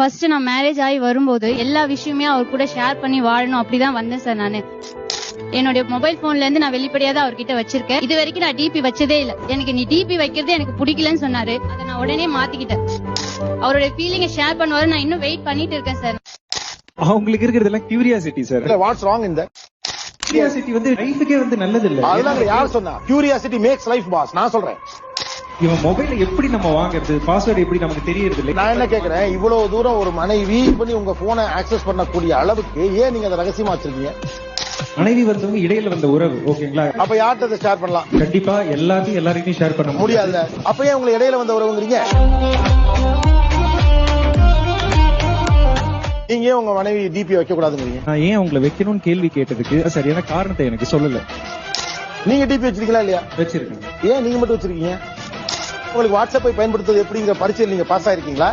First நான் marriage ஆகி வரும்போது எல்லா விஷயமே அவர் கூட ஷேர் பண்ணி வாழணும் அப்படிதான் வந்தேன் சார். நானு என்னுடைய மொபைல் போன்ல இருந்து நான் வெளிப்படையா தான் அவர்கிட்ட வச்சிருக்கேன். இது வரைக்கும் நான் டிபி வச்சதே இல்ல. எனக்கு நீ டிபி வைக்கிறது எனக்கு பிடிக்கலன்னு சொன்னாரு. அதை நான் உடனே மாத்திக்கிட்டேன். அவருடைய ஃபீலிங்கை ஷேர் பண்ணுவாரு. நான் இன்னும் வெயிட் பண்ணிட்டு இருக்கேன் சார். அவங்களுக்கு இருக்கிறதெல்லாம் கியூரியாசிட்டி சார். வாட்ஸ் ராங் இந்த கியூரியாசிட்டி வந்து லைஃபுக்கே வந்து நல்லது இல்ல. அதெல்லாம் யார் சொன்னா? Curiosity makes life boss. நான் சொல்றேன். இவன் மொபைல எப்படி நம்ம வாங்குறது, பாஸ்வேர்டு எப்படி நமக்கு தெரியறது இல்லை. நான் என்ன கேக்குறேன், இவ்வளவு தூரம் ஒரு மனைவி பண்ணி உங்க போனை ஆக்சஸ் பண்ணக்கூடிய அளவுக்கு ஏன் நீங்க அதை ரகசியமா வச்சிருக்கீங்க? மனைவி வந்தவங்க இடையில வந்த உறவு, ஓகேங்களா? அப்ப யார்கிட்ட ஷேர் பண்ணலாம்? கண்டிப்பா எல்லாத்தையும் எல்லாருக்கும் ஷேர் பண்ண முடியாது. அப்ப ஏன் உங்களை இடையில வந்த உறவுங்கிறீங்க? நீங்க ஏன் உங்க மனைவி டிபி வைக்க கூடாதுங்கிறீங்க? நான் ஏன் உங்களை வைக்கணும்னு கேள்வி கேட்டதுக்கு சரியான காரணத்தை எனக்கு சொல்லல. நீங்க டிபி வச்சிருக்கீங்களா இல்லையா? வச்சிருக்கேன். ஏன் நீங்க மட்டும் வச்சிருக்கீங்க? உங்களுக்கு வாட்ஸ்அப்பை பயன்படுத்துவது எப்படிங்கிற பரீட்சையில் நீங்க பாஸ் ஆயிருக்கீங்களா?